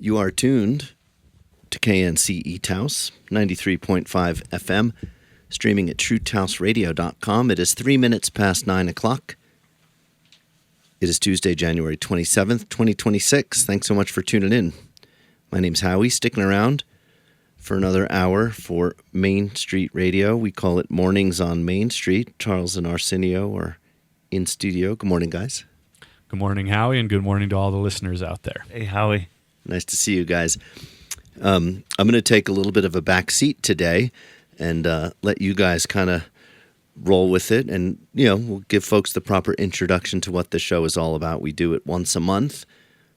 You are tuned to KNCE Taos, 93.5 FM, streaming at truetaosradio.com. It is 3 minutes past 9 o'clock. It is Tuesday, January 27th, 2026. Thanks so much for tuning in. My name's Howie, sticking around for another hour for Main Street Radio. We call it Mornings on Main Street. Charles and Arcenio are in studio. Good morning, guys. Good morning, Howie, and good morning to all the listeners out there. Hey, Howie. Nice to see you guys. I'm going to take a little bit of a back seat today and let you guys kind of roll with it. And, we'll give folks the proper introduction to what the show is all about. We do it once a month.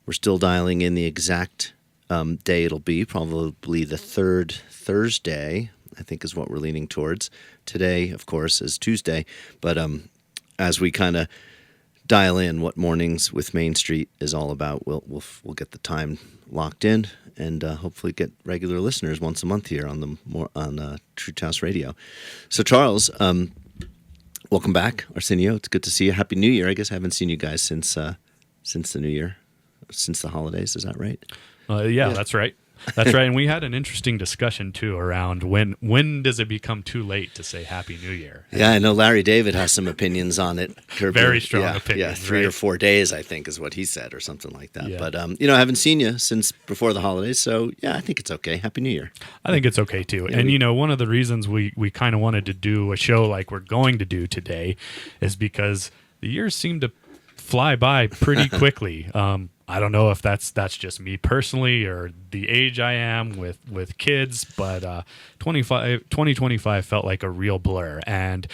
We're still dialing in the exact day it'll be, probably the third Thursday, I think is what we're leaning towards. Today, of course, is Tuesday. But as we kind of dial in what Mornings with Main Street is all about, we'll get the time locked in and hopefully get regular listeners once a month here on True Taos Radio. So Charles, welcome back. Arcenio, it's good to see you. Happy New Year. I guess I haven't seen you guys since the New Year, since the holidays. Is that right? Yeah, that's right. That's right. And we had an interesting discussion, too, around when does it become too late to say Happy New Year? Yeah, I know Larry David has some opinions on it. Very strong opinions. Yeah, 3 or 4 days, I think, is what he said or something like that. Yeah. But, I haven't seen you since before the holidays. So, yeah, I think it's okay. Happy New Year. I think it's okay, too. Yeah, and, one of the reasons we kind of wanted to do a show like we're going to do today is because the years seem to fly by pretty quickly. I don't know if that's just me personally or the age I am with kids, but 2025 felt like a real blur. And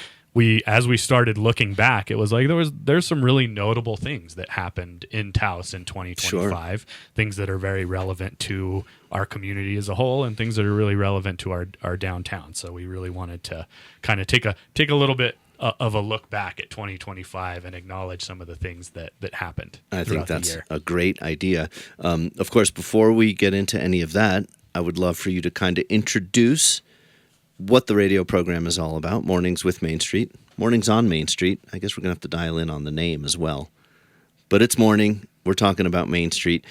as we started looking back, it was like there's some really notable things that happened in Taos in 2025, sure. Things that are very relevant to our community as a whole and things that are really relevant to our downtown. So we really wanted to kind of take a little bit of a look back at 2025 and acknowledge some of the things that happened. I think that's a great idea. Of course, before we get into any of that, I would love for you to kind of introduce what the radio program is all about. Mornings with Main Street, Mornings on Main Street. I guess we're going to have to dial in on the name as well. But it's morning. We're talking about Main Street.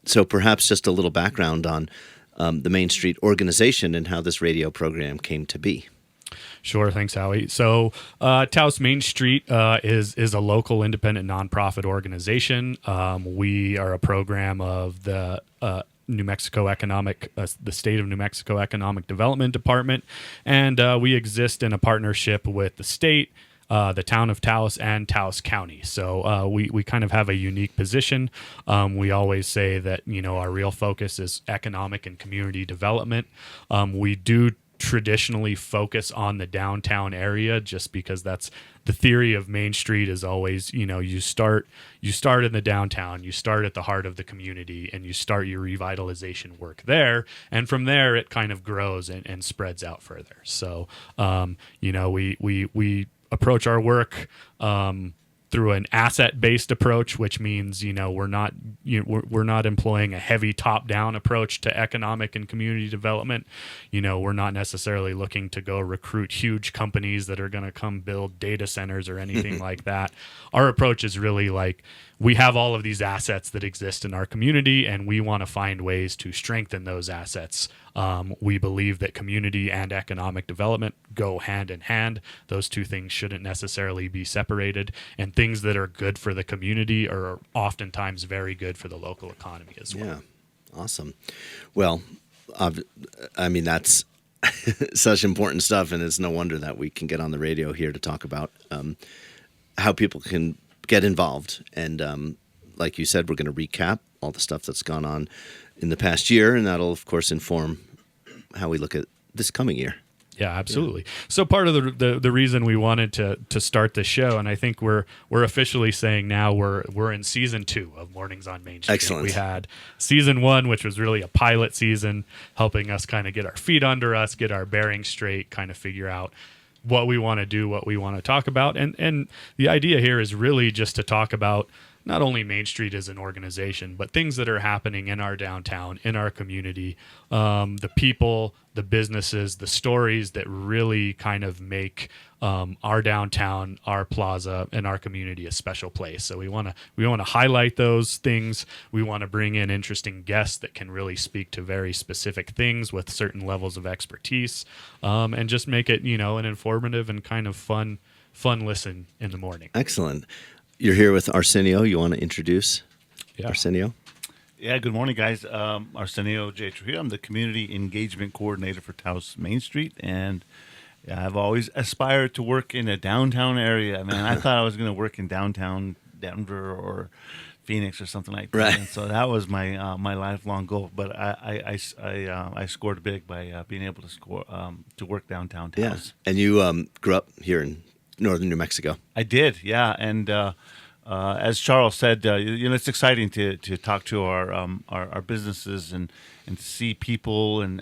So perhaps just a little background on the Main Street organization and how this radio program came to be. Sure. Thanks, Howie. So Taos Main Street is a local independent nonprofit organization. We are a program of the New Mexico the State of New Mexico Economic Development Department, and we exist in a partnership with the state, the town of Taos, and Taos County. So we kind of have a unique position. We always say that our real focus is economic and community development. We do traditionally focus on the downtown area just because that's the theory of Main Street is always, you start in the downtown, you start at the heart of the community, and you start your revitalization work there. And from there, it kind of grows and spreads out further. So, we approach our work through an asset-based approach, which means we're not employing a heavy top-down approach to economic and community development. We're not necessarily looking to go recruit huge companies that are going to come build data centers or anything like that. Our approach is really like we have all of these assets that exist in our community, and we want to find ways to strengthen those assets. We believe that community and economic development go hand in hand. Those two things shouldn't necessarily be separated, and things that are good for the community are oftentimes very good for the local economy as well. Yeah, awesome. Well, that's such important stuff, and it's no wonder that we can get on the radio here to talk about how people can get involved. And like you said, we're going to recap all the stuff that's gone on in the past year, and that'll, of course, inform how we look at this coming year. Yeah, absolutely. Yeah. So part of the reason we wanted to start the show, and I think we're officially saying now we're in season 2 of Mornings on Main Street. Excellent. We had season 1, which was really a pilot season, helping us kind of get our feet under us, get our bearings straight, kind of figure out what we want to do, what we want to talk about. And the idea here is really just to talk about not only Main Street as an organization, but things that are happening in our downtown, in our community, the people, the businesses, the stories that really kind of make our downtown, our plaza, and our community a special place. So we want to highlight those things. We want to bring in interesting guests that can really speak to very specific things with certain levels of expertise, and just make it, an informative and kind of fun listen in the morning. Excellent. You're here with Arcenio. You want to introduce Arcenio? Yeah, good morning, guys. Arcenio J. Trujillo. I'm the Community Engagement Coordinator for Taos Main Street, and I've always aspired to work in a downtown area. I mean, I thought I was going to work in downtown Denver or Phoenix or something like that. Right. And so that was my my lifelong goal. But I scored big by being able to work downtown Taos. Yeah. And you grew up here in northern New Mexico. I did, yeah. And as Charles said, it's exciting to talk to our businesses and to see people. And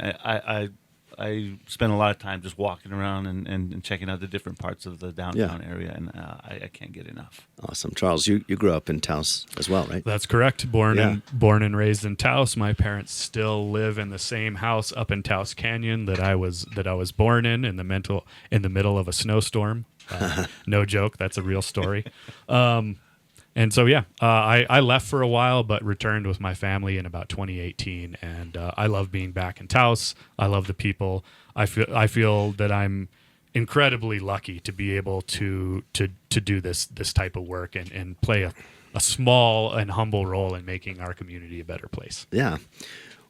I spend a lot of time just walking around and checking out the different parts of the downtown area, and I can't get enough. Awesome. Charles, you grew up in Taos as well, right? That's correct. Born and raised in Taos. My parents still live in the same house up in Taos Canyon that I was born in the middle of a snowstorm. No joke. That's a real story. And so, I left for a while, but returned with my family in about 2018. And I love being back in Taos. I love the people. I feel that I'm incredibly lucky to be able to do this type of work and play a small and humble role in making our community a better place. Yeah.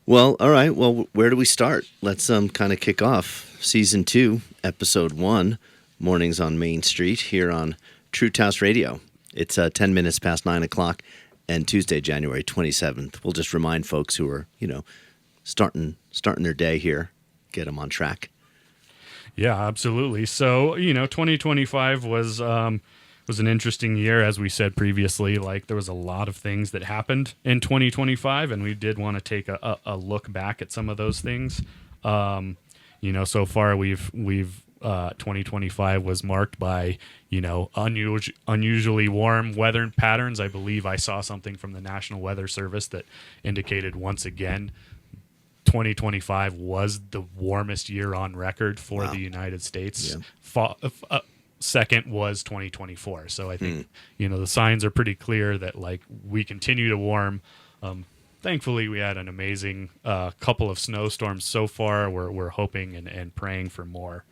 Well, all right. Well, where do we start? Let's kind of kick off Season 2, Episode 1, Mornings on Main Street here on True Taos Radio. It's 10 minutes past 9 o'clock and Tuesday, January 27th. We'll just remind folks who are, starting their day here, get them on track. Yeah, absolutely. So, 2025 was an interesting year, as we said previously. Like, there was a lot of things that happened in 2025, and we did want to take a look back at some of those things. So far we've 2025 was marked by, unusually warm weather patterns. I believe I saw something from the National Weather Service that indicated once again 2025 was the warmest year on record for the United States. Yeah. Second was 2024. So I think, the signs are pretty clear that we continue to warm. Thankfully, we had an amazing couple of snowstorms so far. We're hoping and praying for more.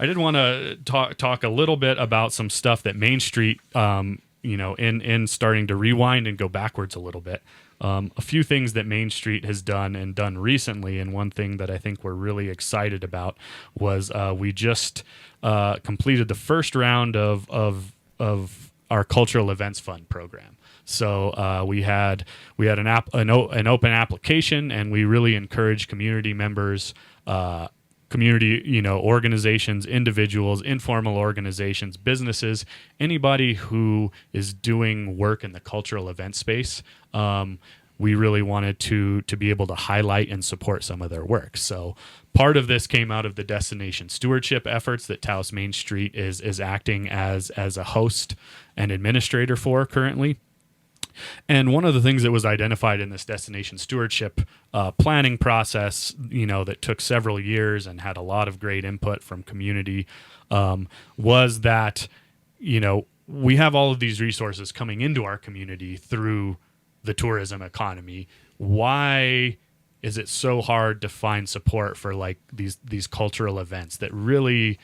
I did want to talk a little bit about some stuff that Main Street, in starting to rewind and go backwards a little bit. A few things that Main Street has done recently, and one thing that I think we're really excited about was we just completed the first round of our Cultural Events Fund program. So we had an open application, and we really encourage community members, community, organizations, individuals, informal organizations, businesses, anybody who is doing work in the cultural event space. We really wanted to be able to highlight and support some of their work. So part of this came out of the destination stewardship efforts that Taos Main Street is acting as a host and administrator for currently. And one of the things that was identified in this destination stewardship planning process, that took several years and had a lot of great input from community, was that, we have all of these resources coming into our community through the tourism economy. Why is it so hard to find support for these cultural events that really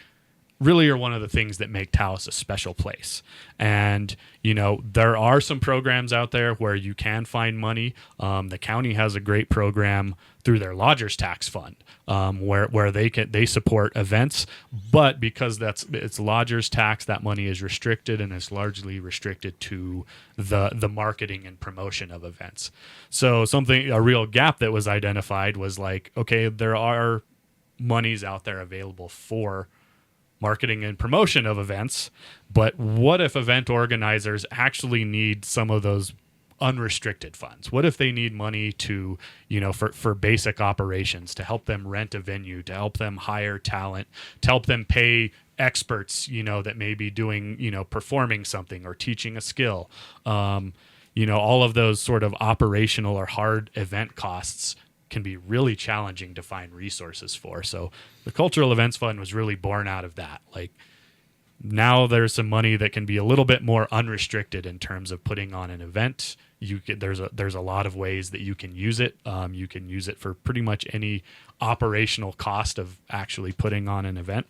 are one of the things that make Taos a special place? And, there are some programs out there where you can find money. The county has a great program through their lodgers tax fund, where they support events, but because it's lodgers tax, that money is restricted, and it's largely restricted to the marketing and promotion of events. So a real gap that was identified was okay, there are monies out there available for marketing and promotion of events, but what if event organizers actually need some of those unrestricted funds? What if they need money to, for basic operations, to help them rent a venue, to help them hire talent, to help them pay experts, that may be doing, performing something or teaching a skill. All of those sort of operational or hard event costs can be really challenging to find resources for. So the Cultural Events Fund was really born out of that. Like, now there's some money that can be a little bit more unrestricted in terms of putting on an event. There's a lot of ways that you can use it. You can use it for pretty much any operational cost of actually putting on an event.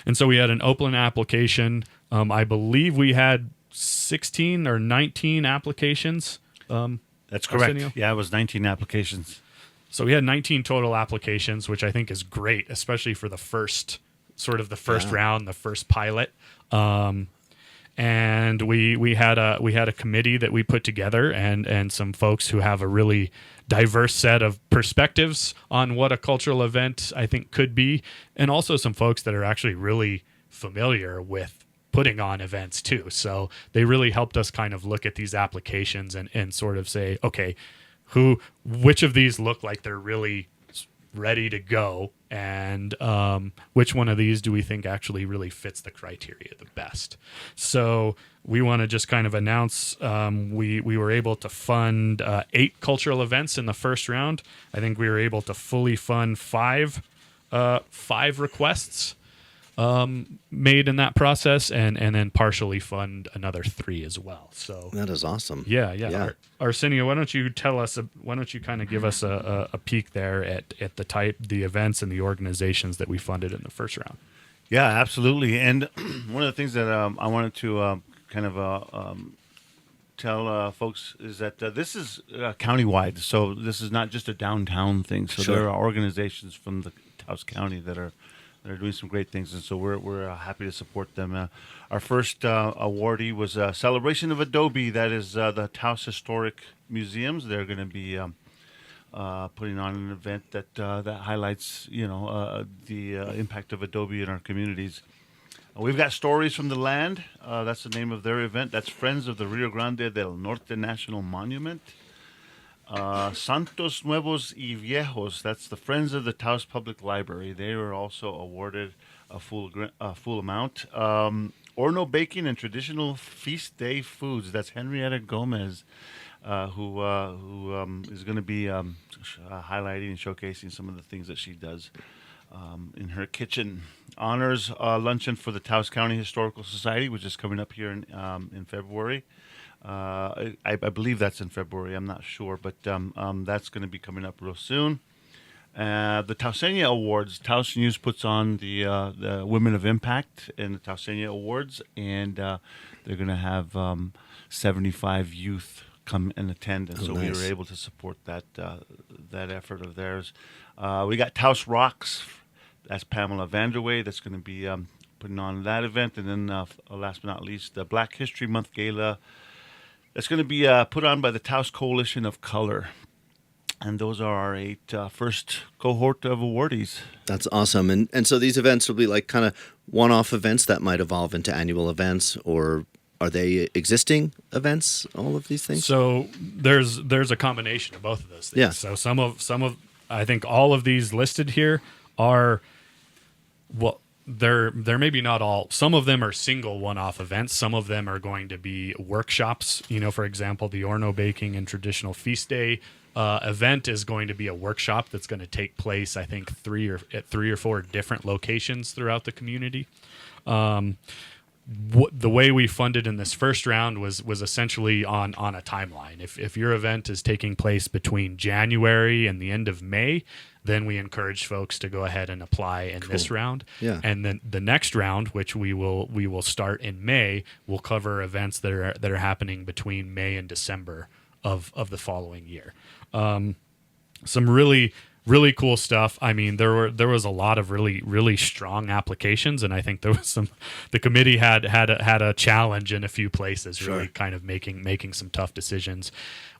And so we had an open application. I believe we had 16 or 19 applications. That's correct. Arcenio? Yeah, it was 19 applications. So we had 19 total applications, which I think is great, especially for the first round, the first pilot. And we had a committee that we put together, and some folks who have a really diverse set of perspectives on what a cultural event I think could be, and also some folks that are actually really familiar with putting on events too. So they really helped us kind of look at these applications and sort of say, okay, which of these look like they're really ready to go, and which one of these do we think actually really fits the criteria the best? So we want to just kind of announce we were able to fund 8 cultural events in the first round. I think we were able to fully fund five requests made in that process, and then partially fund another 3 as well. So That is awesome. yeah. Arcenio, why don't you tell us? Why don't you kind of give us a peek there at the events and the organizations that we funded in the first round? Yeah, absolutely. And one of the things that I wanted to tell folks is that this is countywide. So this is not just a downtown thing. So Sure. there are organizations from the Taos County that are doing some great things, and so we're happy to support them. Our first awardee was Celebration of Adobe. That is the Taos Historic Museums. They're going to be putting on an event that highlights the impact of Adobe in our communities. We've got Stories from the Land. That's the name of their event. That's Friends of the Rio Grande del Norte National Monument. Santos Nuevos y Viejos, that's the Friends of the Taos Public Library. They were also awarded a full amount. Horno Baking and Traditional Feast Day Foods, that's Henrietta Gomez, who is going to be highlighting and showcasing some of the things that she does in her kitchen. Honors Luncheon for the Taos County Historical Society, which is coming up here in February. I believe that's in February. I'm not sure, but that's going to be coming up real soon. The Taosenia Awards. Taos News puts on the Women of Impact in the Taosenia Awards, and they're going to have 75 youth come and attend, and so nice. we were able to support that effort of theirs. We got Taos Rocks. That's Pamela Vanderway. That's going to be putting on that event, and then last but not least, the Black History Month Gala. That's going to be put on by the Taos Coalition of Color. And those are our 8 first cohort of awardees. That's awesome. And so these events will be like kind of one-off events that might evolve into annual events, or are they existing events, all of these things? So there's a combination of both of those things. Yeah. So some of I think all of these listed here are, well, they're maybe not all. Some of them are single one-off events. Some of them are going to be workshops. For example, the Horno Baking and Traditional Feast Day event is going to be a workshop that's going to take place, I think, at 3 or 4 different locations throughout the community. The way we funded in this first round was essentially on a timeline. If your event is taking place between January and the end of May, then we encourage folks to go ahead and apply in this round. Yeah. And then the next round, which we will start in May, will cover events that are happening between May and December of the following year. Some really cool stuff. I mean, there was a lot of really strong applications, and I think there was the committee had a challenge in a few places, Sure. really kind of making some tough decisions.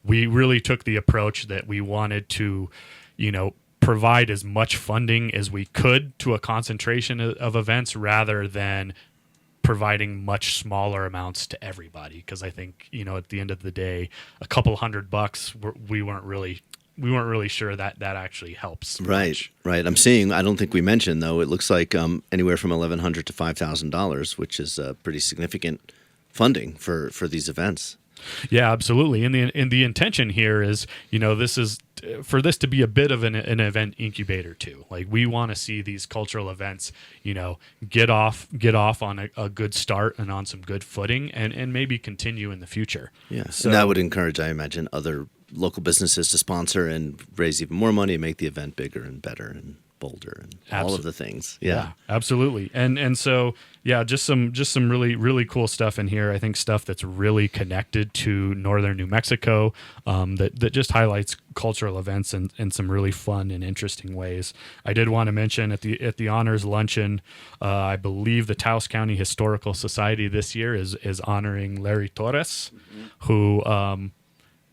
We really took the approach that we wanted to, provide as much funding as we could to a concentration of events, rather than providing much smaller amounts to everybody, because I think, at the end of the day, a couple $100 we weren't really sure that actually helps Right, much. right. I'm seeing. I don't think we mentioned though. It looks like anywhere from $1,100 to $5,000, which is pretty significant funding for these events. Yeah, absolutely. And the intention here is, this is for this to be a bit of an event incubator too. Like, we want to see these cultural events, get off on a good start and on some good footing, and maybe continue in the future. Yeah, So and that would encourage, I imagine, other local businesses to sponsor and raise even more money and make the event bigger and better and bolder and all of the things. Yeah. absolutely. And so, yeah, just some really, really cool stuff in here. I think stuff that's really connected to northern New Mexico, that just highlights cultural events in some really fun and interesting ways. I did want to mention at the honors luncheon, I believe the Taos County Historical Society this year is honoring Larry Torres, who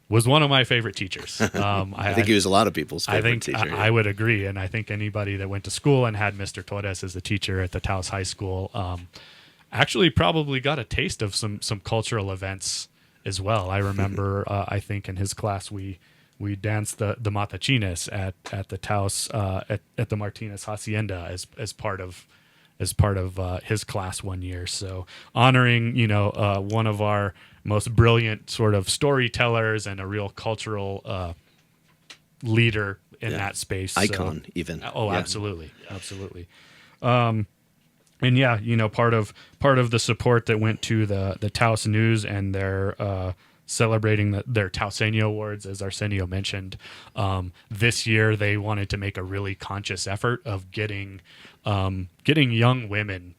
was one of my favorite teachers. I think he was a lot of people's favorite teacher. I would agree, and I think anybody that went to school and had Mr. Torres as the teacher at the Taos High School actually probably got a taste of some cultural events as well. I remember, I think in his class we danced the matachines at the Taos at the Martinez Hacienda as part of his class one year. So honoring one of our most brilliant sort of storytellers and a real cultural leader in that space. Icon, even. Oh, yeah. Absolutely. And yeah, part of the support that went to the Taos News and their celebrating their Tausenio Awards, as Arcenio mentioned, this year they wanted to make a really conscious effort of getting young women,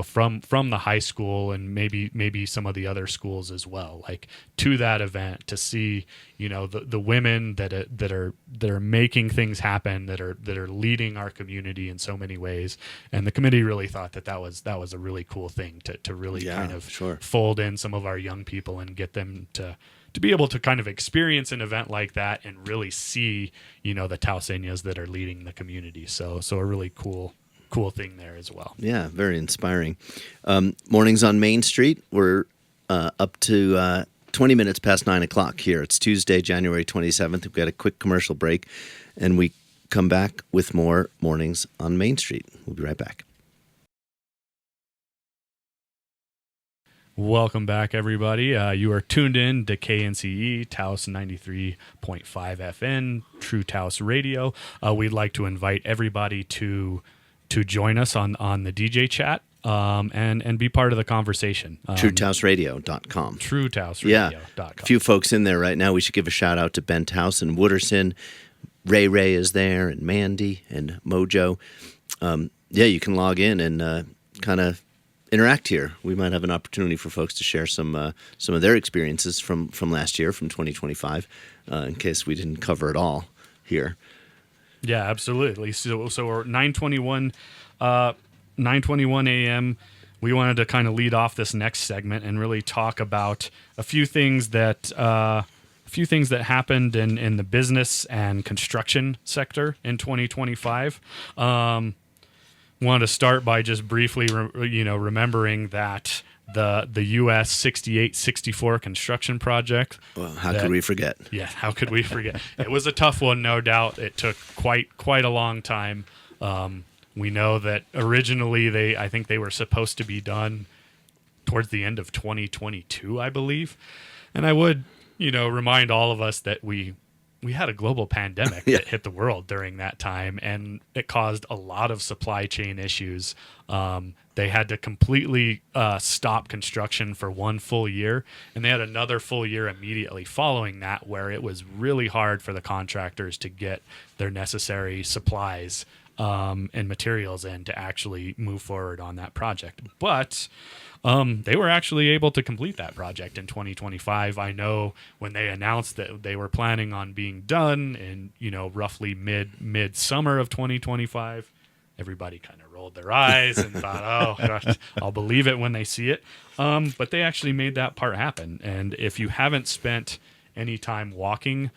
from the high school and maybe some of the other schools as well, like, to that event to see, the women that are making things happen, that are leading our community in so many ways. And the committee really thought that was a really cool thing to really kind of fold in some of our young people and get them to be able to kind of experience an event like that and really see, the Tauseñas that are leading the community. So a really cool thing there as well. Yeah, very inspiring. Mornings on Main Street, we're up to 20 minutes past 9 o'clock here. It's Tuesday, January 27th. We've got a quick commercial break, and we come back with more Mornings on Main Street. We'll be right back. Welcome back, everybody. You are tuned in to KNCE, Taos 93.5 FM, True Taos Radio. We'd like to invite everybody to join us on the DJ chat and be part of the conversation. TrueTaosRadio.com. TrueTaosRadio.com. Yeah, a few folks in there right now. We should give a shout out to Ben Taos and Wooderson. Ray is there, and Mandy and Mojo. You can log in and kind of interact here. We might have an opportunity for folks to share some of their experiences from last year, from 2025, in case we didn't cover it all here. Yeah, absolutely. So we're 9:21 a.m. We wanted to kind of lead off this next segment and really talk about a few things that happened in the business and construction sector in 2025. Wanted to start by just briefly, remembering that the U.S. 68-64 construction project. Well, how could we forget? Yeah, how could we forget? It was a tough one, no doubt. It took quite a long time. We know that originally I think they were supposed to be done towards the end of 2022, I believe. And I would, remind all of us that we had a global pandemic that hit the world during that time, and it caused a lot of supply chain issues. They had to completely stop construction for one full year, and they had another full year immediately following that, where it was really hard for the contractors to get their necessary supplies and materials in to actually move forward on that project. But they were actually able to complete that project in 2025. I know when they announced that they were planning on being done in, roughly mid-summer of 2025, everybody kind of rolled their eyes and thought, oh, gosh, I'll believe it when they see it. But they actually made that part happen. And if you haven't spent any time walking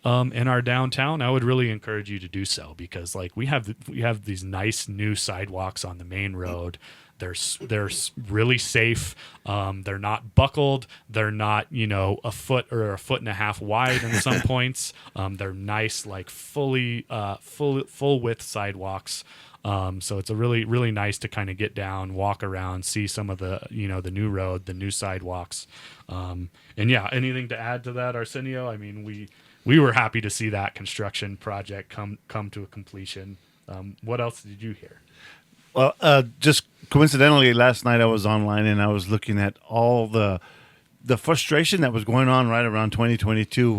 in our downtown, I would really encourage you to do so, because we have these nice new sidewalks on the main road They're really safe. They're not buckled. They're not, a foot or a foot and a half wide in some points. They're nice, like full width sidewalks. So it's a really, really nice to kind of get down, walk around, see some of the, the new road, the new sidewalks. And yeah, anything to add to that, Arcenio? I mean, we were happy to see that construction project come to a completion. What else did you hear? Well, just coincidentally, last night I was online and I was looking at all the frustration that was going on right around 2022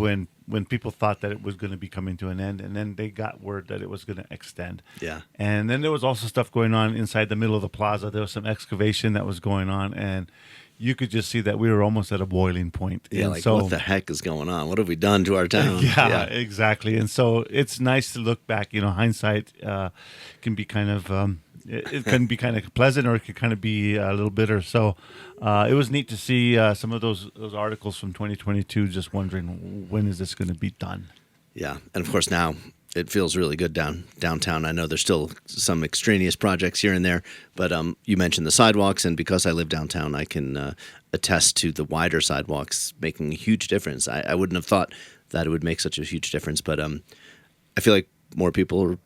when people thought that it was going to be coming to an end, and then they got word that it was going to extend. Yeah. And then there was also stuff going on inside the middle of the plaza. There was some excavation that was going on, and you could just see that we were almost at a boiling point. Yeah, and like so, what the heck is going on? What have we done to our town? Yeah, exactly. And so it's nice to look back. Hindsight can be kind of it can be kind of pleasant, or it can kind of be a little bitter. So it was neat to see some of those articles from 2022. Just wondering, when is this going to be done? Yeah, and of course now it feels really good downtown. I know there's still some extraneous projects here and there, but you mentioned the sidewalks, and because I live downtown, I can attest to the wider sidewalks making a huge difference. I wouldn't have thought that it would make such a huge difference, but I feel like more people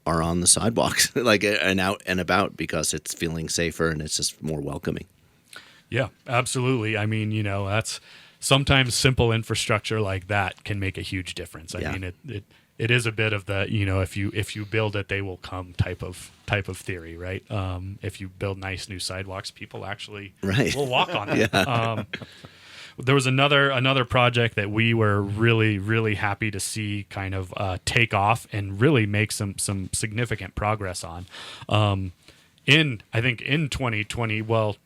are on the sidewalks, like and out and about, because it's feeling safer and it's just more welcoming. Yeah, absolutely. I mean, that's sometimes simple infrastructure like that can make a huge difference. I mean, it is a bit of the, if you build it, they will come type of theory, right? If you build nice new sidewalks, people actually will walk on it. Yeah. There was another project that we were really, really happy to see kind of take off and really make some significant progress on. I think in 2020, well,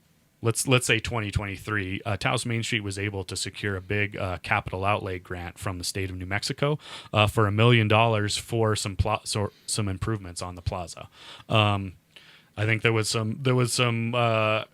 let's say 2023, Taos Main Street was able to secure a big capital outlay grant from the state of New Mexico for $1 million for some improvements on the plaza. I think there was some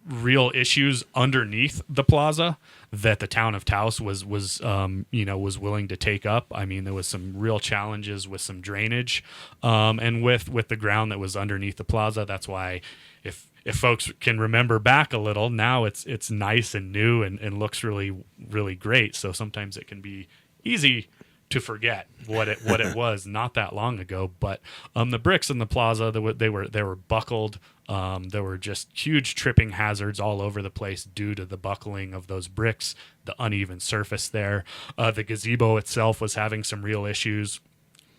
real issues underneath the plaza that the town of Taos was willing to take up. I mean, there was some real challenges with some drainage, and with the ground that was underneath the plaza. That's why, if folks can remember back a little, now it's nice and new and looks really, really great. So sometimes it can be easy to forget what it was not that long ago. But the bricks in the plaza, they were buckled. There were just huge tripping hazards all over the place due to the buckling of those bricks, the uneven surface there. The gazebo itself was having some real issues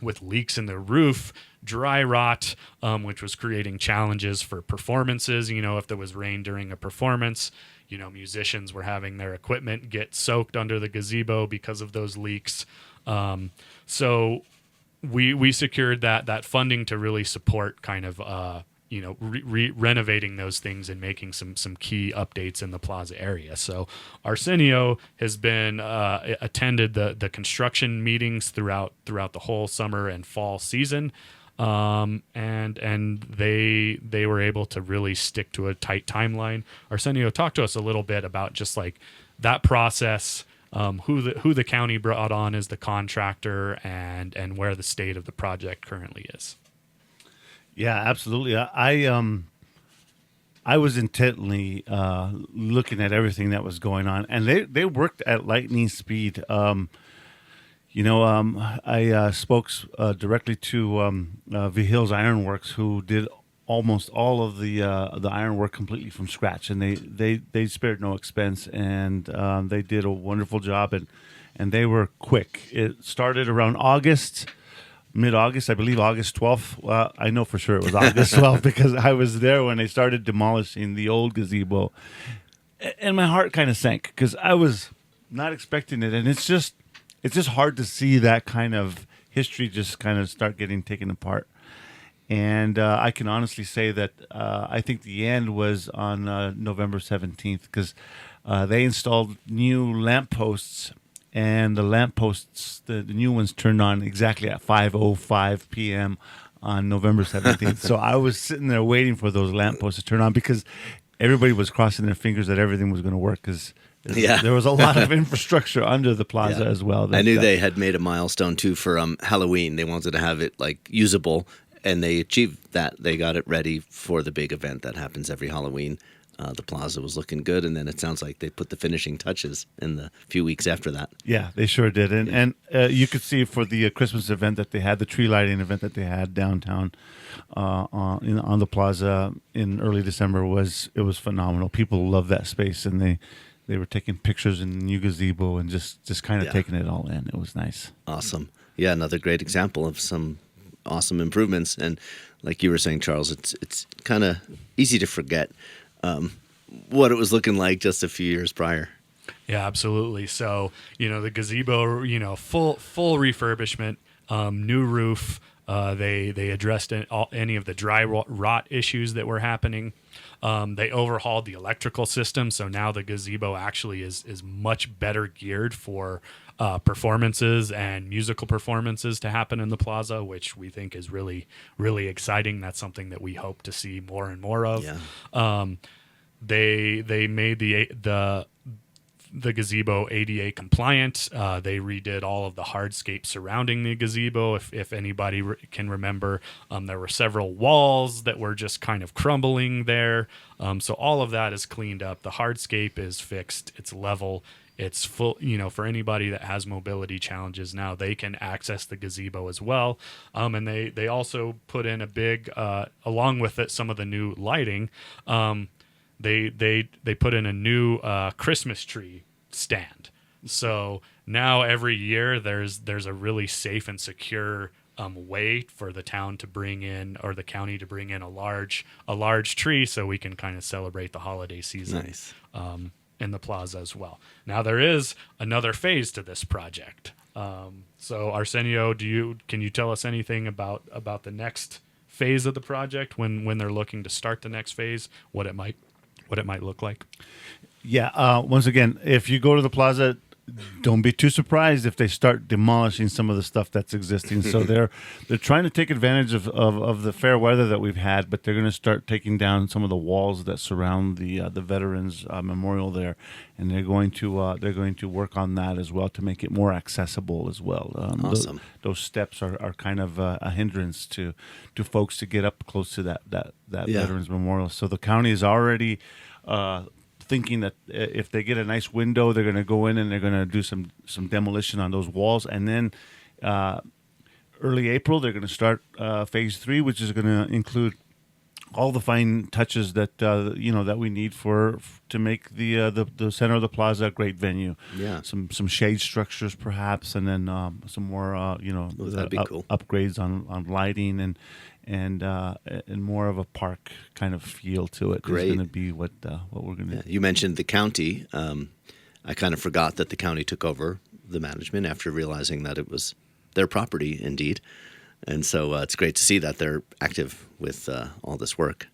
with leaks in the roof, dry rot, which was creating challenges for performances. If there was rain during a performance, musicians were having their equipment get soaked under the gazebo because of those leaks. So we secured that funding to really support kind of renovating those things and making some key updates in the plaza area. So Arcenio has been attended the construction meetings throughout the whole summer and fall season, and they were able to really stick to a tight timeline. Arcenio, talk to us a little bit about just like that process. Who the county brought on as the contractor, and where the state of the project currently is. Yeah, absolutely. I was intently looking at everything that was going on, and they worked at lightning speed. I spoke directly to V Hills Ironworks, who did almost all of the ironwork completely from scratch, and they spared no expense, and they did a wonderful job, and they were quick. It started around mid-August, I believe August 12th. Well, I know for sure it was August 12th because I was there when they started demolishing the old gazebo, and my heart kind of sank because I was not expecting it, and it's just hard to see that kind of history just kind of start getting taken apart. And I can honestly say that I think the end was on November 17th because they installed new lampposts, and the lampposts, the new ones turned on exactly at 5:05 p.m. on November 17th. So I was sitting there waiting for those lampposts to turn on because everybody was crossing their fingers that everything was going to work because there was a lot of infrastructure under the plaza as well. I knew they had made a milestone too for Halloween. They wanted to have it like usable and they achieved that. They got it ready for the big event that happens every Halloween. The plaza was looking good, and then it sounds like they put the finishing touches in the few weeks after that. Yeah, they sure did, and you could see for the Christmas event that they had, the tree lighting event that they had downtown on the plaza in early December was phenomenal. People loved that space, and they were taking pictures in the new gazebo and just kind of taking it all in. It was nice. Awesome. Yeah, another great example of some awesome improvements. And like you were saying, Charles, it's kind of easy to forget what it was looking like just a few years prior. Yeah, absolutely. So, the gazebo, full refurbishment, new roof. They addressed any of the dry rot issues that were happening. They overhauled the electrical system, so now the gazebo actually is much better geared for performances and musical performances to happen in the plaza, which we think is really, really exciting. That's something that we hope to see more and more of. Yeah. They made the gazebo ADA compliant. They redid all of the hardscape surrounding the gazebo. If anybody can remember, there were several walls that were just kind of crumbling there. So all of that is cleaned up. The hardscape is fixed. It's level. It's full, for anybody that has mobility challenges now, they can access the gazebo as well. And they also put in a big, along with it, some of the new lighting, they put in a new Christmas tree stand. So now every year there's a really safe and secure way for the town to bring in, or the county to bring in a large tree, so we can kind of celebrate the holiday season. Nice. In the plaza as well. Now there is another phase to this project. So Arcenio, can you tell us anything about the next phase of the project when they're looking to start the next phase, what it might look like? Yeah. Once again, if you go to the plaza, don't be too surprised if they start demolishing some of the stuff that's existing. So they're trying to take advantage of the fair weather that we've had, but they're going to start taking down some of the walls that surround the Veterans Memorial there, and they're going to work on that as well to make it more accessible as well. Awesome. Those steps are kind of a hindrance to folks to get up close to that Veterans Memorial. So the county is already thinking that if they get a nice window, they're going to go in and they're going to do some demolition on those walls, and then early April they're going to start phase 3, which is going to include all the fine touches that that we need to make the center of the plaza a great venue. Yeah, some shade structures perhaps, and then some more that'd be cool. Upgrades on lighting and more of a park kind of feel to it. Great. Is going to be what we're going to. Yeah. You mentioned the county. I kind of forgot that the county took over the management after realizing that it was their property indeed. And so it's great to see that they're active with all this work.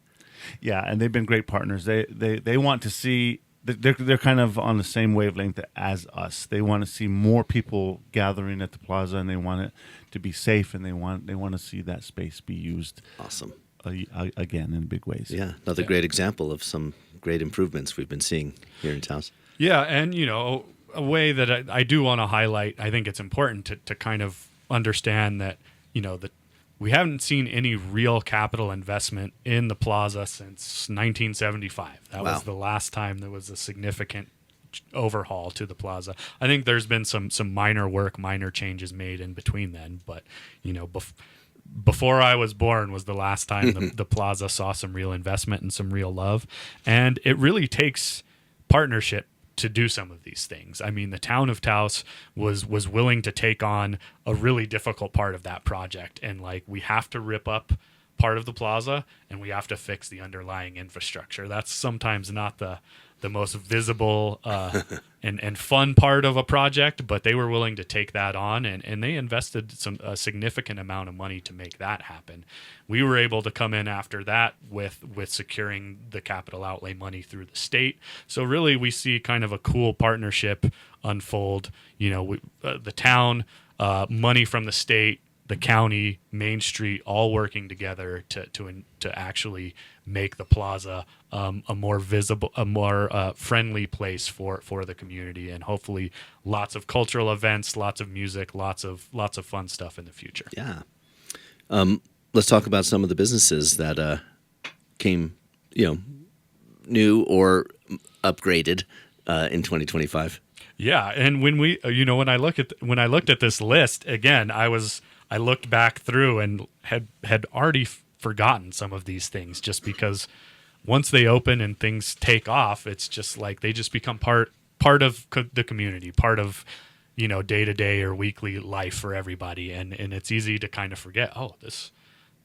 Yeah, and they've been great partners. They want to see. They're kind of on the same wavelength as us. They want to see more people gathering at the plaza, and they want it to be safe, and they want to see that space be used. Awesome. Again, in big ways. Yeah, another great example of some great improvements we've been seeing here in Taos. Yeah, and a way that I do want to highlight, I think it's important to kind of understand that that we haven't seen any real capital investment in the plaza since 1975. That was the last time there was a significant overhaul to the plaza. I think there's been some minor changes made in between then, but before I was born was the last time the plaza saw some real investment and some real love, and it really takes partnership to do some of these things. I mean, the town of Taos was willing to take on a really difficult part of that project, and we have to rip up part of the plaza and we have to fix the underlying infrastructure. That's sometimes not the most visible and fun part of a project, but they were willing to take that on, and they invested a significant amount of money to make that happen. We were able to come in after that with securing the capital outlay money through the state. So really we see kind of a cool partnership unfold. The town, money from the state, the county, MainStreet, all working together to actually make the plaza a more visible, a more friendly place for the community, and hopefully lots of cultural events, lots of music, lots of fun stuff in the future. Yeah. let's talk about some of the businesses that came, new or upgraded in 2025. Yeah, and when when I looked at this list again, I looked back through and had already forgotten some of these things, just because once they open and things take off, it's just like they just become part of the community, part of day-to-day or weekly life for everybody, and it's easy to kind of forget,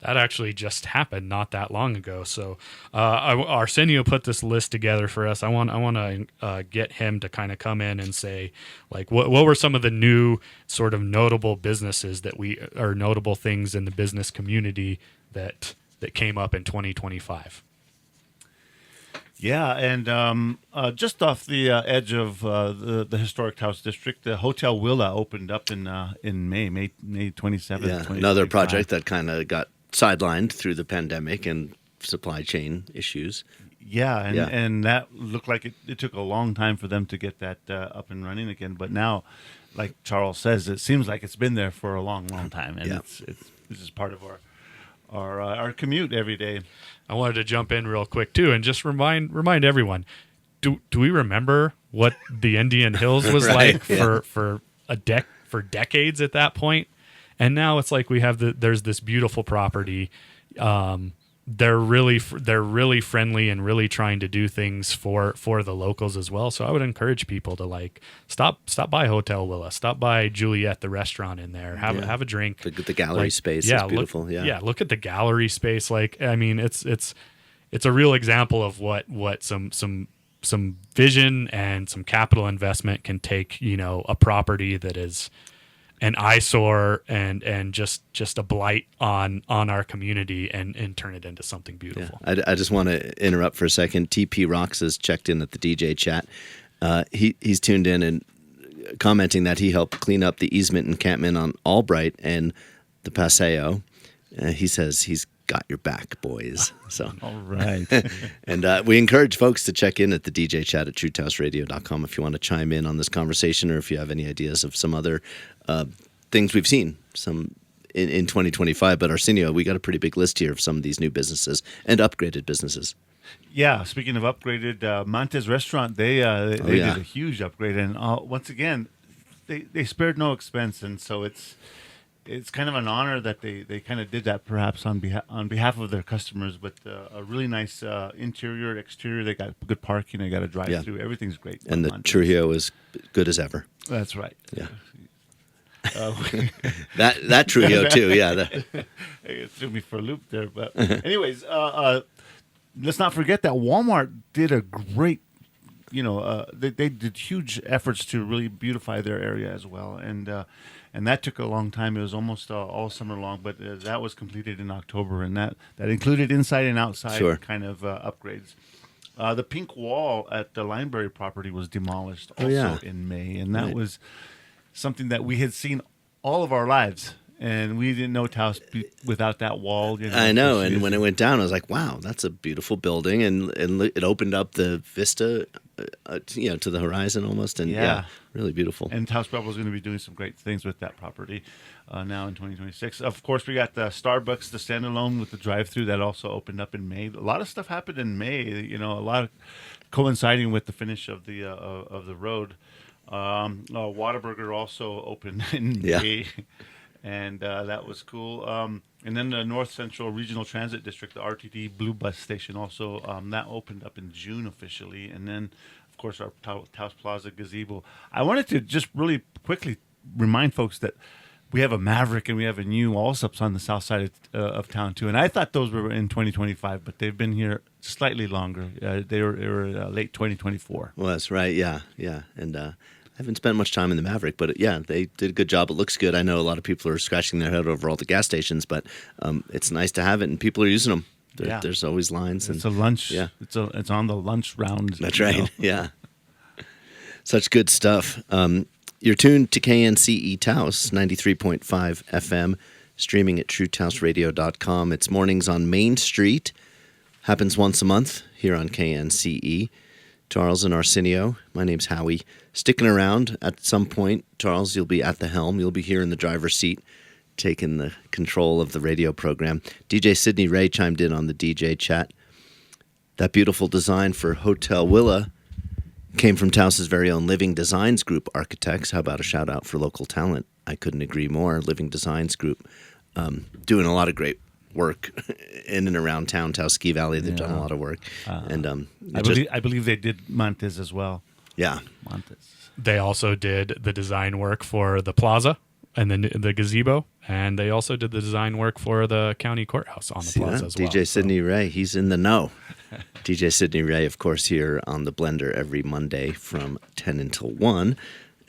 that actually just happened not that long ago. So Arcenio put this list together for us. I want to get him to kind of come in and say, like, what were some of the new sort of notable businesses or notable things in the business community that came up in 2025. Yeah, and just off the edge of the historic Taos district, the Hotel Willa opened up in May 27th. Yeah, another project that kind of got sidelined through the pandemic and supply chain issues. Yeah, and that looked like it took a long time for them to get that up and running again. But now, like Charles says, it seems like it's been there for a long, long time, and this is part of our commute every day. I wanted to jump in real quick too and just remind everyone. Do we remember what the Indian Hills was Right, like for decades at that point? And now it's like there's this beautiful property. They're really friendly and really trying to do things for the locals as well. So I would encourage people to stop by Hotel Willa, stop by Juliet, the restaurant in there, have a drink. The gallery space is beautiful. Look at the gallery space. It's a real example of what some vision and some capital investment can take. A property that is an eyesore and just a blight on our community and turn it into something beautiful. Yeah. I just want to interrupt for a second. TP Rocks has checked in at the DJ chat. He's tuned in and commenting that he helped clean up the easement encampment on Albright and the Paseo. He says he's got your back, boys. So all right. And we encourage folks to check in at the DJ chat at TrueTaosRadio.com if you want to chime in on this conversation, or if you have any ideas of some other things we've seen some in 2025. But Arcenio, we got a pretty big list here of some of these new businesses and upgraded businesses. Yeah, speaking of upgraded, Montes Restaurant, they did a huge upgrade, and once again, they spared no expense, and so it's kind of an honor that they kind of did that, perhaps on behalf of their customers. But a really nice interior, exterior. They got good parking. They got a drive-through. Yeah. Everything's great. And the Trujillo is good as ever. That's right. Yeah. That Trujillo too. Yeah. It threw me for a loop there. But anyways, let's not forget that Walmart did a great. They did huge efforts to really beautify their area as well, and that took a long time. It was almost all summer long, but that was completed in October, and that included inside and outside kind of upgrades. The pink wall at the Lineberry property was demolished also in May, and that was something that we had seen all of our lives. And we didn't know Taos without that wall. I know, and when it went down, I was like, "Wow, that's a beautiful building," and it opened up the vista, to the horizon almost, and really beautiful. And Taos Bravo is going to be doing some great things with that property now in 2026. Of course, we got the Starbucks, the standalone with the drive-through that also opened up in May. A lot of stuff happened in May. A lot of coinciding with the finish of the road. Whataburger also opened in May. And that was cool. And then the North Central Regional Transit District, the RTD Blue Bus Station, also that opened up in June officially. And then, of course, our Taos Plaza gazebo. I wanted to just really quickly remind folks that we have a Maverick and we have a new Allsups on the south side of town too. And I thought those were in 2025, but they've been here slightly longer. They were late 2024. Well, that's right. Yeah. And I haven't spent much time in the Maverick, but they did a good job. It looks good. I know a lot of people are scratching their head over all the gas stations, but it's nice to have it, and people are using them. There's always lines. It's a lunch. Yeah. It's on the lunch round. That's right. Yeah. Such good stuff. You're tuned to KNCE Taos, 93.5 FM, streaming at TrueTaosRadio.com. It's mornings on Main Street. Happens once a month here on KNCE. Charles and Arcenio. My name's Howie. Sticking around at some point, Charles, you'll be at the helm. You'll be here in the driver's seat, taking the control of the radio program. DJ Sidney Ray chimed in on the DJ chat. That beautiful design for Hotel Willa came from Taos's very own Living Designs Group architects. How about a shout out for local talent? I couldn't agree more. Living Designs Group doing a lot of great work in and around town, Taos Ski Valley. They've done a lot of work. And I believe they did Montes as well. Yeah. Montes. They also did the design work for the plaza and then the gazebo, and they also did the design work for the county courthouse on the plaza as well. DJ Sidney Ray, he's in the know. DJ Sidney Ray, of course, here on The Blender every Monday from 10 until 1.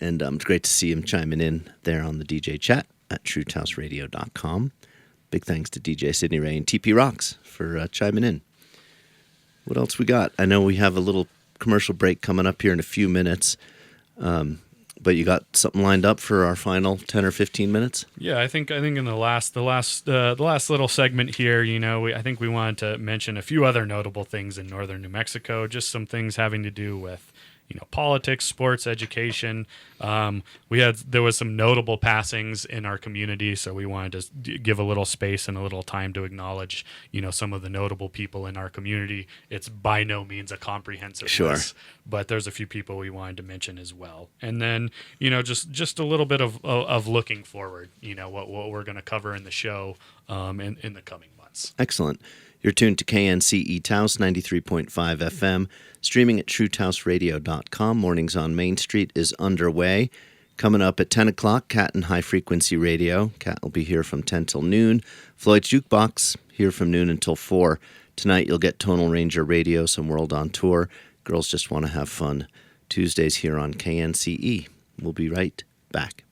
And it's great to see him chiming in there on the DJ chat at TrueTaosRadio.com. Big thanks to DJ Sidney Ray and TP Rocks for chiming in. What else we got? I know we have a little commercial break coming up here in a few minutes. But you got something lined up for our final 10 or 15 minutes? Yeah, I think in the last little segment here, I think we wanted to mention a few other notable things in northern New Mexico, just some things having to do with politics, sports, education. There was some notable passings in our community, so we wanted to give a little space and a little time to acknowledge, some of the notable people in our community. It's by no means a comprehensive list, but there's a few people we wanted to mention as well. And then, just a little bit of looking forward, what we're going to cover in the show in the coming months. Excellent. You're tuned to KNCE Taos 93.5 FM, streaming at TrueTaosRadio.com. Mornings on Main Street is underway. Coming up at 10 o'clock, Cat and High Frequency Radio. Cat will be here from 10 till noon. Floyd's Jukebox, here from noon until 4. Tonight you'll get Tonal Ranger Radio, some World on Tour. Girls Just Want to Have Fun. Tuesdays here on KNCE. We'll be right back.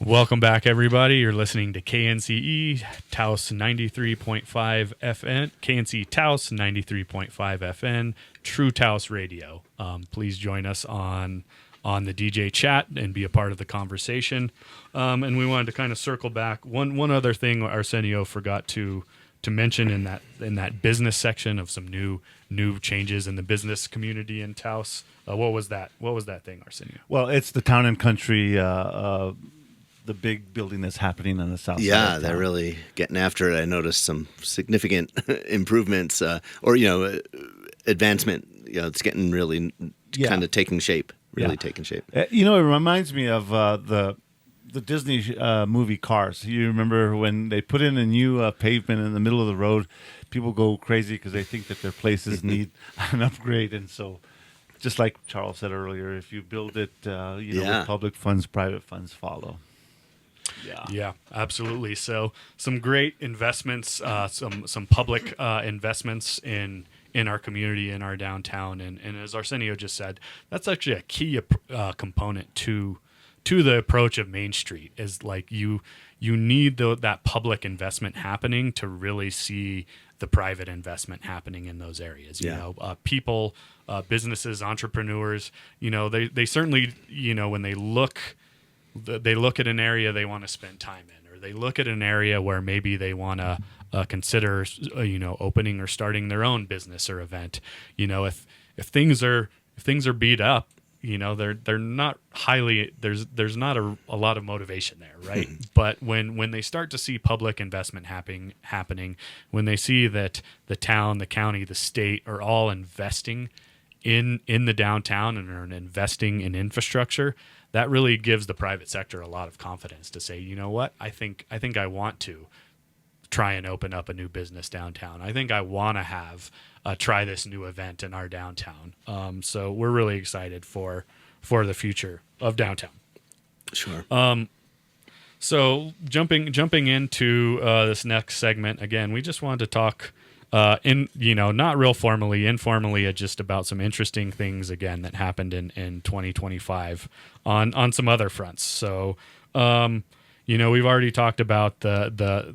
Welcome back, everybody. You're listening to KNCE Taos 93.5 FN, KNC Taos 93.5 FN, True Taos Radio. Please join us on the DJ chat and be a part of the conversation. And we wanted to kind of circle back. One other thing Arcenio forgot to mention in that business section of some new changes in the business community in Taos. What was that? What was that thing, Arcenio? Well, it's the Town and Country. The big building that's happening on the south side. Yeah, they're really getting after it. I noticed some significant improvements advancement. It's getting really kind of taking shape, taking shape. It reminds me of the Disney movie Cars. You remember when they put in a new pavement in the middle of the road, people go crazy because they think that their places need an upgrade. And so just like Charles said earlier, if you build it with public funds, private funds follow. Yeah, absolutely. So some great investments, some public investments in our community, in our downtown, and as Arcenio just said, that's actually a key component to the approach of Main Street. Is like you need that public investment happening to really see the private investment happening in those areas. People, businesses, entrepreneurs. They certainly when they look at an area they want to spend time in, or they look at an area where maybe they want to consider, opening or starting their own business or event. If things are beat up, they're not highly. There's not a lot of motivation there, right? But when they start to see public investment happening, when they see that the town, the county, the state are all investing in the downtown and are investing in infrastructure, that really gives the private sector a lot of confidence to say, you know what, I think I want to try and open up a new business downtown. I think I want to have try this new event in our downtown. So we're really excited for the future of downtown. Sure. So jumping into this next segment again, we just wanted to talk. Not real formally, informally, just about some interesting things again that happened in 2025 on some other fronts. So, we've already talked about the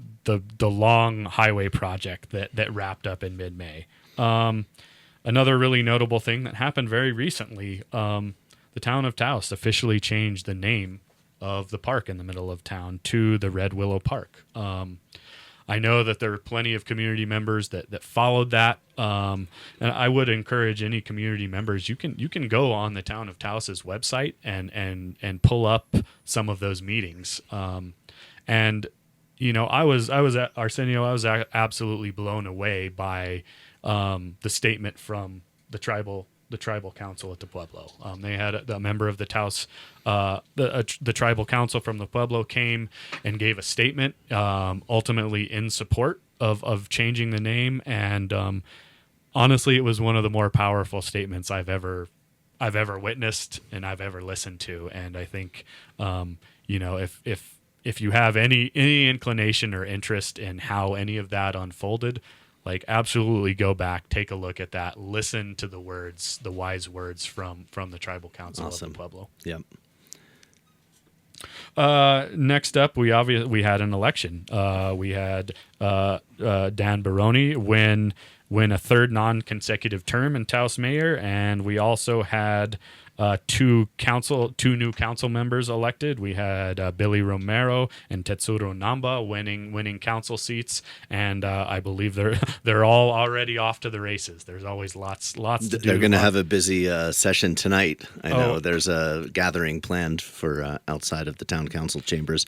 long highway project that wrapped up in mid-May. Another really notable thing that happened very recently, the town of Taos officially changed the name of the park in the middle of town to the Red Willow Park. I know that there are plenty of community members that followed that. And I would encourage any community members, you can go on the Town of Taos's website and pull up some of those meetings. And I was at Arcenio. I was absolutely blown away by the statement from the tribal council at the Pueblo. They had a member of the Taos, the tribal council from the Pueblo came and gave a statement, ultimately in support of changing the name. And honestly, it was one of the more powerful statements I've ever witnessed and I've ever listened to. And I think, if you have any inclination or interest in how any of that unfolded, like absolutely go back, take a look at that, listen to the wise words from the tribal council of the Pueblo. Yep. Next up, we had an election. We had Dan Baroni win a third non-consecutive term in Taos mayor, and we also had two new council members elected. We had Billy Romero and Tetsuro Namba winning council seats, and I believe they're all already off to the races. There's always lots to do. They're going to have a busy session tonight. I know there's a gathering planned for outside of the town council chambers.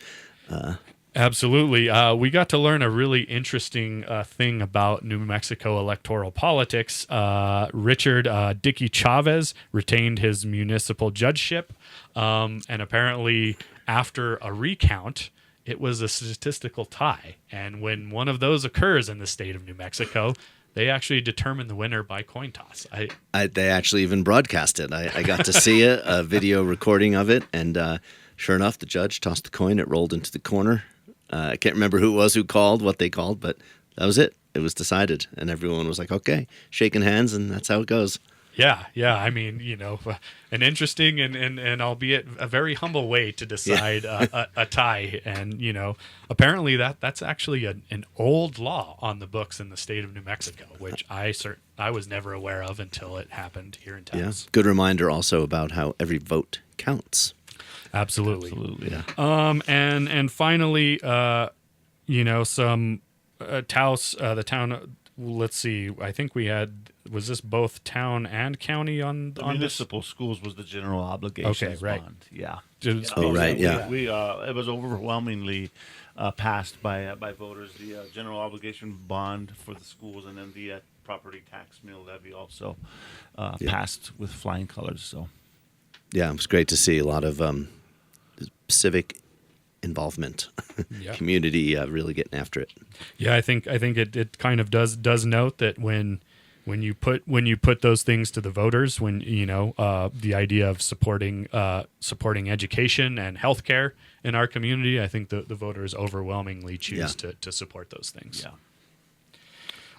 Absolutely. We got to learn a really interesting thing about New Mexico electoral politics. Richard Dickey Chavez retained his municipal judgeship, and apparently after a recount, it was a statistical tie. And when one of those occurs in the state of New Mexico, they actually determine the winner by coin toss. They actually even broadcast it. I got to see a video recording of it, and sure enough, the judge tossed the coin. It rolled into the corner. I can't remember who it was who called, what they called, but that was it. It was decided, and everyone was like, okay, shaking hands, and that's how it goes. Yeah. I mean, an interesting and albeit a very humble way to decide a tie. And, apparently that's actually an old law on the books in the state of New Mexico, which I was never aware of until it happened here in Taos. Yeah. Good reminder also about how every vote counts. Absolutely. Yeah. And finally, some Taos, the town. Let's see. I think we had. Was this both town and county on the on municipal schools was the general obligation right. bond. Yeah. Oh, right. Yeah. We it was overwhelmingly passed by voters. The general obligation bond for the schools, and then the property tax mill levy also passed with flying colors. So. Yeah, it was great to see a lot of civic involvement, community really getting after it. Yeah, I think it kind of does note that when you put those things to the voters, when the idea of supporting education and healthcare in our community, I think the voters overwhelmingly choose to support those things. Yeah.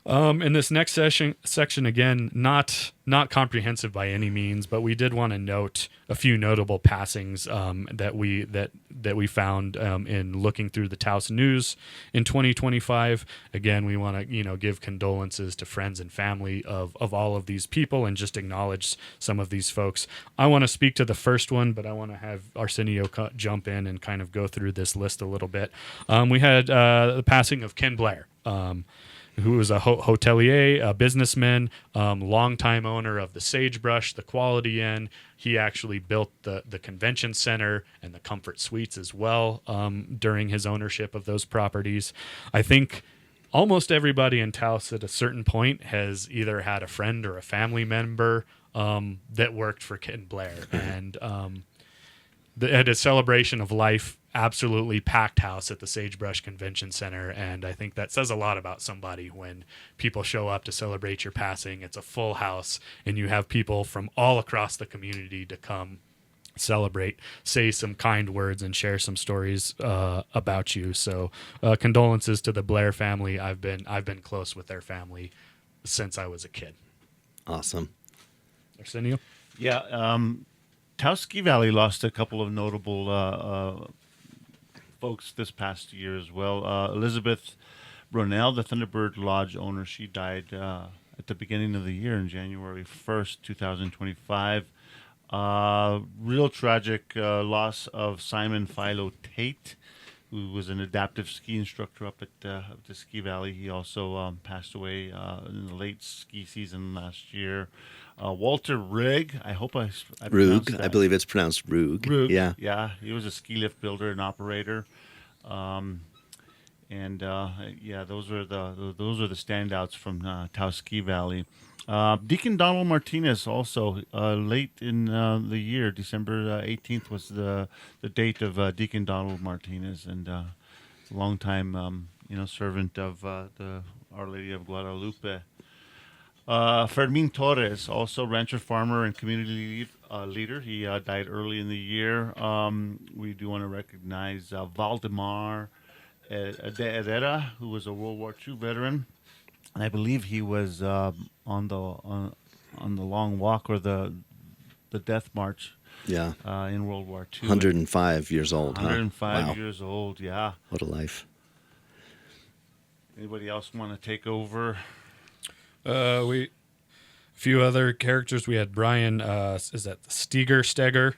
In this next section again, not comprehensive by any means, but we did want to note a few notable passings that we found in looking through the Taos News in 2025. Again, we want to give condolences to friends and family of all of these people and just acknowledge some of these folks. I want to speak to the first one, but I want to have Arcenio jump in and kind of go through this list a little bit. We had the passing of Ken Blair. Who was a hotelier, a businessman, longtime owner of the Sagebrush, the Quality Inn. He actually built the convention center and the Comfort Suites as well during his ownership of those properties. I think almost everybody in Taos at a certain point has either had a friend or a family member that worked for Ken Blair. And at a celebration of life, absolutely packed house at the Sagebrush Convention Center, and I think that says a lot about somebody when people show up to celebrate your passing. It's a full house, and you have people from all across the community to come celebrate, say some kind words, and share some stories about you. So, condolences to the Blair family. I've been close with their family since I was a kid. Awesome. Arsenio? Yeah. Taos Ski Valley lost a couple of notable folks this past year as well. Elizabeth Brunel, the Thunderbird Lodge owner, she died at the beginning of the year in January 1st, 2025. Real tragic loss of Simon Philo Tate, who was an adaptive ski instructor up at the Ski Valley. He also passed away in the late ski season last year. Walter Rigg, I hope I pronounced Rug, that. I believe it's pronounced Rug. Rug, Yeah. yeah, he was a ski lift builder and operator. Yeah, those are the standouts from Taos Ski Valley. Deacon Donald Martinez also late in the year, December 18th was the date of Deacon Donald Martinez, and a longtime servant of the Our Lady of Guadalupe. Fermin Torres, also rancher, farmer, and community leader. He died early in the year. We do want to recognize Valdemar de Herrera, who was a World War II veteran. And I believe he was on the long walk or the death march. Yeah. In World War II. 105 years old. 105 Wow. years old. Yeah. What a life. Anybody else want to take over? A few other characters. We had Brian, is that Steger,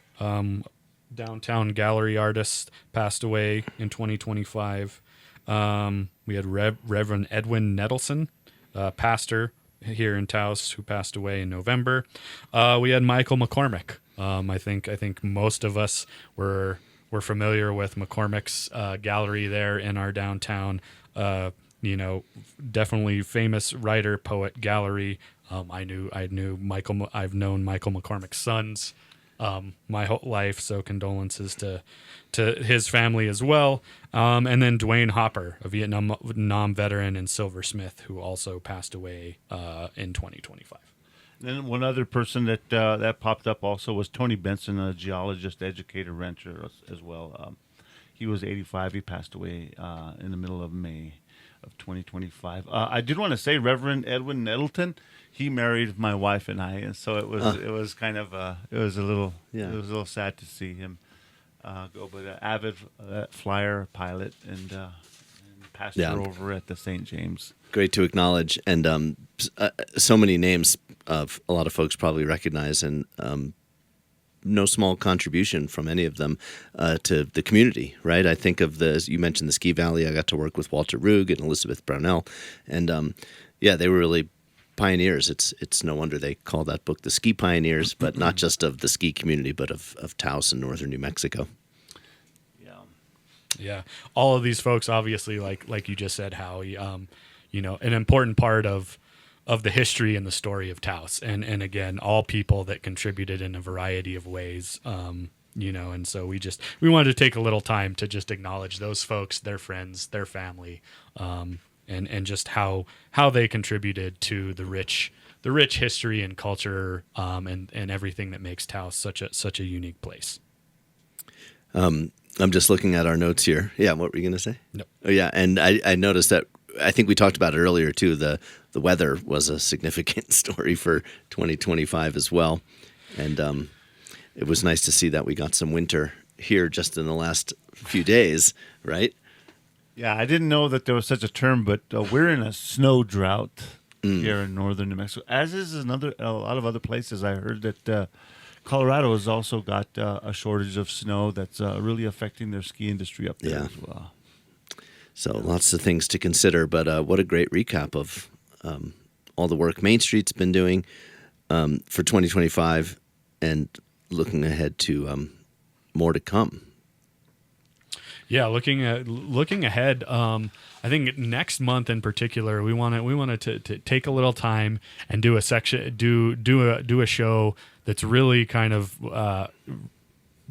downtown gallery artist, passed away in 2025. We had Reverend Edwin Nettleson, pastor here in Taos, who passed away in November. We had Michael McCormick. I think most of us were familiar with McCormick's gallery there in our downtown. Definitely famous writer, poet, gallery. I knew Michael. I've known Michael McCormick's sons my whole life, so condolences to his family as well. And then Dwayne Hopper, a Vietnam veteran and silversmith, who also passed away in 2025. Then one other person that popped up also was Tony Benson, a geologist, educator, rancher as well. He was 85. He passed away in the middle of May of 2025. I did want to say Reverend Edwin Nettleton. He married my wife and I, and so it was kind of it was a little sad to see him go. But an avid flyer, pilot, and pastor over at the St. James. Great to acknowledge, and so many names of a lot of folks probably recognize, and no small contribution from any of them to the community, right? I think of you mentioned the Ski Valley. I got to work with Walter Rug and Elizabeth Brownell, and they were really pioneers. It's no wonder they call that book The Ski Pioneers, but not just of the ski community, but of Taos and northern New Mexico. Yeah, all of these folks, obviously, like you just said, Howie, an important part of the history and the story of Taos, and again, all people that contributed in a variety of ways, and so we wanted to take a little time to just acknowledge those folks, their friends, their family, and just how they contributed to the rich history and culture, and everything that makes Taos such a unique place. I'm just looking at our notes here. Yeah, what were you going to say? No. Oh, yeah, and I noticed that. I think we talked about it earlier too. The weather was a significant story for 2025 as well, and it was nice to see that we got some winter here just in the last few days, right? Yeah, I didn't know that there was such a term, but we're in a snow drought here in northern New Mexico, as is a lot of other places. I heard that Colorado has also got a shortage of snow that's really affecting their ski industry up there as well. So lots of things to consider, but what a great recap of all the work MainStreet's been doing for 2025 and looking ahead to more to come. Yeah, looking ahead, I think next month in particular, we wanted to take a little time and do a section, do a show that's really kind of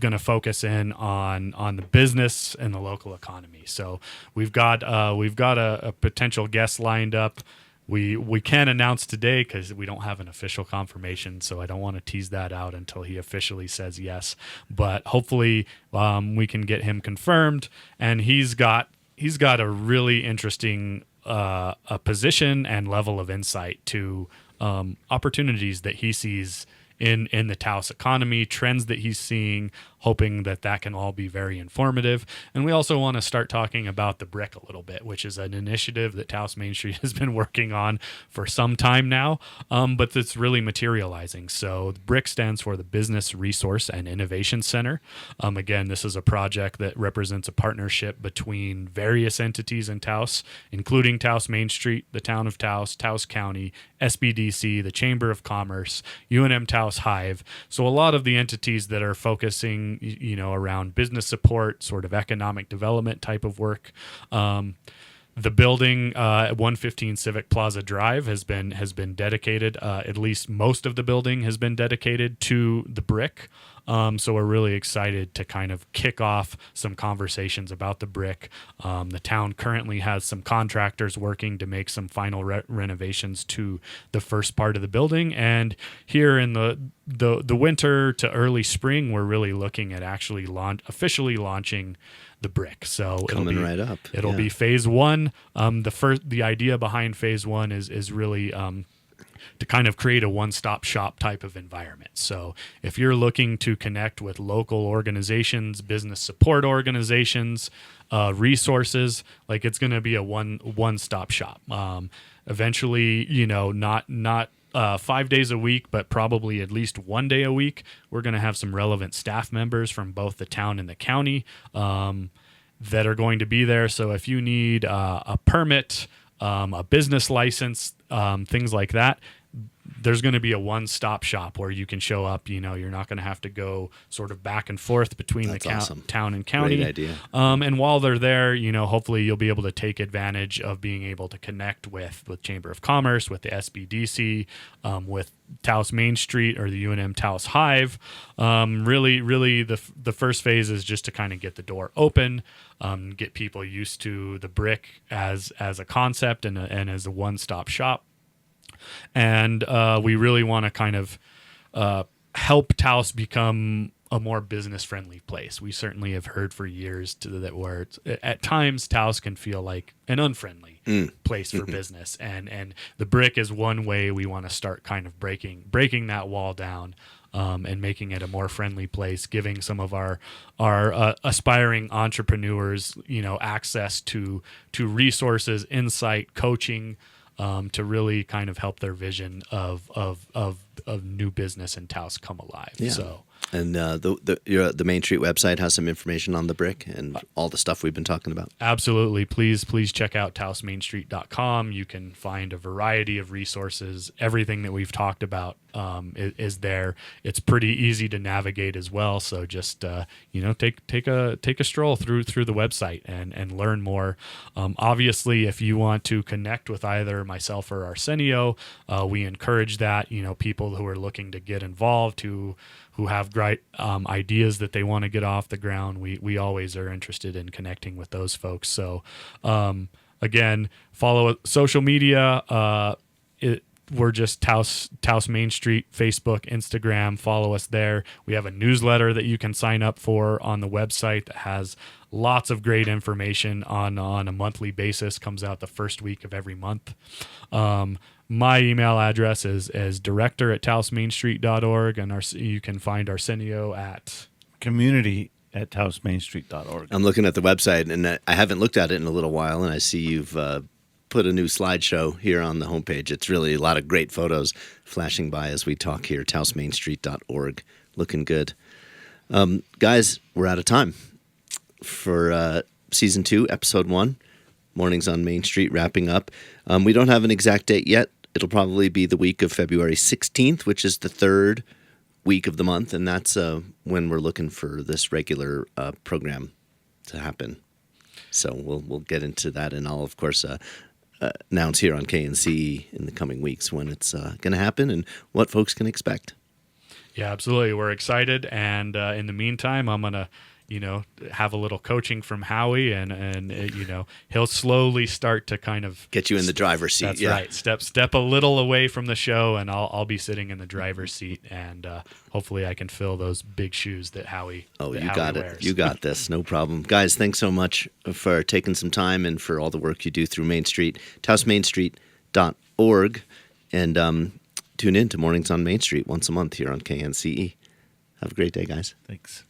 going to focus in on the business and the local economy. So we've got a potential guest lined up. We can't announce today because we don't have an official confirmation, so I don't want to tease that out until he officially says yes. But hopefully we can get him confirmed, and he's got a really interesting a position and level of insight to opportunities that he sees in the Taos economy, trends that he's seeing, hoping that can all be very informative. And we also want to start talking about the brick a little bit, which is an initiative that Taos Main Street has been working on for some time now, but it's really materializing. So the brick stands for the Business Resource and Innovation Center. Again, this is a project that represents a partnership between various entities in Taos, including Taos Main Street, the town of Taos, Taos County, SBDC, the Chamber of Commerce, UNM Taos Hive. So a lot of the entities that are focusing, around business support, sort of economic development type of work. The building at 115 Civic Plaza Drive has been dedicated. At least most of the building has been dedicated to the brick. So we're really excited to kind of kick off some conversations about the brick. The town currently has some contractors working to make some final renovations to the first part of the building. And here in the winter to early spring, we're really looking at actually officially launching the brick. So coming right up. It'll be phase one. The idea behind phase one is really to kind of create a one-stop shop type of environment. So if you're looking to connect with local organizations, business support organizations, resources, like it's going to be a one-stop shop. Eventually, not 5 days a week, but probably at least 1 day a week, we're going to have some relevant staff members from both the town and the county that are going to be there. So if you need a permit, a business license, things like that, there's going to be a one-stop shop where you can show up. You're not going to have to go sort of back and forth between awesome. Town and county. Great idea. And while they're there, hopefully you'll be able to take advantage of being able to connect with Chamber of Commerce, with the SBDC, with Taos Main Street or the UNM Taos Hive. Really, the first phase is just to kind of get the door open, get people used to the brick as a concept and as a one-stop shop. And we really want to kind of help Taos become a more business-friendly place. We certainly have heard for years where at times Taos can feel like an unfriendly place for business, and the brick is one way we want to start kind of breaking that wall down. And making it a more friendly place, giving some of our aspiring entrepreneurs, access to resources, insight, coaching, to really kind of help their vision of new business in Taos come alive. Yeah. So. And the Main Street website has some information on the brick and all the stuff we've been talking about. Absolutely. Please check out taosmainstreet.com. You can find a variety of resources. Everything that we've talked about is there. It's pretty easy to navigate as well. So just take a stroll through the website and learn more. Obviously, if you want to connect with either myself or Arcenio, we encourage that. People who are looking to get involved, who have great ideas that they want to get off the ground. We always are interested in connecting with those folks. So again, follow social media. We're just Taos Main Street, Facebook, Instagram. Follow us there. We have a newsletter that you can sign up for on the website that has lots of great information on a monthly basis. Comes out the first week of every month. My email address is director@taosmainstreet.org, and you can find Arcenio at community@taosmainstreet.org. I'm looking at the website, and I haven't looked at it in a little while, and I see you've put a new slideshow here on the homepage. It's really a lot of great photos flashing by as we talk here. taosmainstreet.org. Looking good. Guys, we're out of time for Season 2, Episode 1. Mornings on Main Street wrapping up. We don't have an exact date yet. It'll probably be the week of February 16th, which is the third week of the month, and that's when we're looking for this regular program to happen. So we'll get into that, and I'll, of course, announce here on KNC in the coming weeks when it's going to happen and what folks can expect. Yeah, absolutely. We're excited, and in the meantime, I'm going to have a little coaching from Howie, and he'll slowly start to kind of get you in the driver's seat. That's right. Step a little away from the show, and I'll be sitting in the driver's seat, and hopefully I can fill those big shoes that Howie. Got it. Wears. You got this. No problem, guys. Thanks so much for taking some time and for all the work you do through Main Street. taosmainstreet.org, and tune in to Mornings on Main Street once a month here on KNCE. Have a great day, guys. Thanks.